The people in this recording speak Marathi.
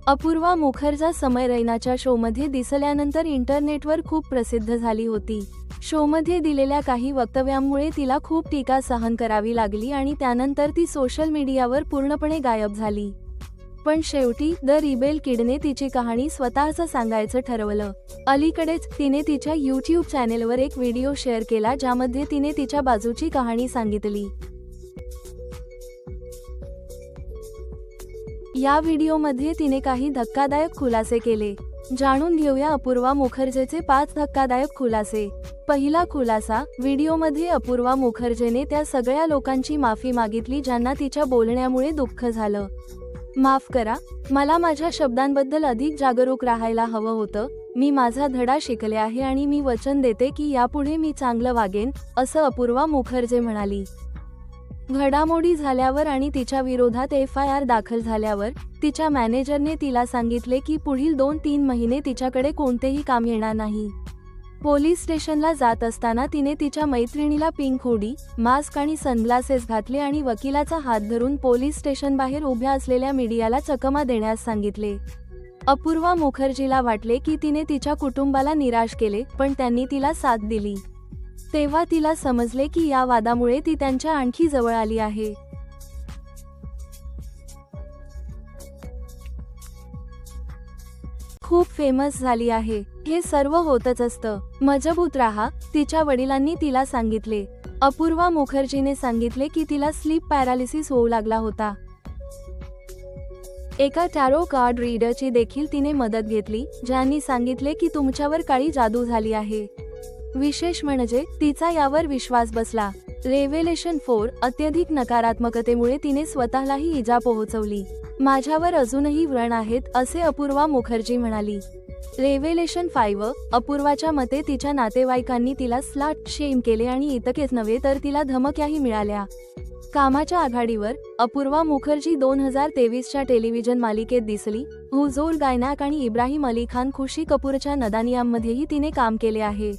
अपूर्वा मुखर्जी समय रैनाच्या शोमध्ये दिसल्यानंतर इंटरनेटवर खूप प्रसिद्ध झाली होती। शोमध्ये दिलेल्या काही वक्तव्यांमुळे तिला खूप टीका सहन करावी लागली आणि त्यानंतर ती सोशल मीडियावर पूर्णपणे गायब झाली। पण शेवटी द रिबेल किडने तिची कहाणी स्वतःच सांगायचं ठरवलं। अलीकडेच तिने तिच्या यूट्यूब चॅनेलवर एक व्हिडिओ शेअर केला ज्यामध्ये तिने तिच्या बाजूची कहाणी सांगितली। या व्हिडिओमध्ये तिने काही धक्कादायक खुलासे केले। जाणून घेऊया अपूर्वा मुखर्जीचे 5 धक्कादायक खुलासे। पहिला खुलासा, व्हिडिओमध्ये अपूर्वा मुखर्जीने त्या सगळ्या लोकांची माफी मागितली ज्यांना तिच्या बोलण्यामुळे दुःख झालं। माफ करा, मला माझ्या शब्दांबद्दल अधिक जागरूक राहायला हवं होतं। मी माझा धडा शिकले आहे आणि मी वचन देते की यापुढे मी चांगलं वागेन, असं अपूर्वा मुखर्जी म्हणाली। घडामोडी झाल्यावर आणि तिच्या विरोधात FIR दाखल झाल्यावर तिच्या मॅनेजरने तिला सांगितले की पुढील 2-3 महिने तिच्याकडे कोणतेही काम येणार नाही। पोलीस स्टेशनला जात असताना तिने तिच्या मैत्रिणीला पिंक हुडी, मास्क आणि सनग्लासेस घातले आणि वकिलाचा हात धरून पोलीस स्टेशनबाहेर उभ्या असलेल्या मीडियाला चकमा देण्यास सांगितले। अपूर्वा मुखर्जीला वाटले की तिने तिच्या कुटुंबाला निराश केले, पण त्यांनी तिला साथ दिली। तेव्हा तिला समजले की या वादामुळे ती त्यांच्या आणखी जवळ आली आहे। खूप फेमस झाली आहे। हे सर्व होतच असतं, मजबूत राहा, तिच्या वडिलांनी तिला सांगितले। अपूर्वा मुखर्जीने सांगितले की तिला स्लीप पॅरालिसिस होऊ लागला होता। एका टॅरो कार्ड रीडरची देखील तिने मदत घेतली, ज्यांनी सांगितले की तुमच्यावर काळी जादू झाली आहे। विशेष म्हणजे तिचा यावर विश्वास बसला। रेव्हेलेशन 4, अत्यधिक नकारात्मकतेमुळे तिने स्वतःलाही इजा पोहोचवली। माझ्यावर अजूनही व्रण आहेत, असे अपूर्वा मुखर्जी म्हणाली। रेव्हेलेशन 5, अपूर्वाच्या मते तिच्या नातेवाईकांनी तिला स्लट शेम केले आणि इतकेच नव्हे तर तिला धमक्याही मिळाल्या। कामाच्या आघाडीवर अपूर्वा मुखर्जी 2023च्या टेलिव्हिजन मालिकेत दिसली। हुजूर गायनाक आणि इब्राहिम अली खान खुशी कपूरच्या नदानियामध्येही तिने काम केले आहे।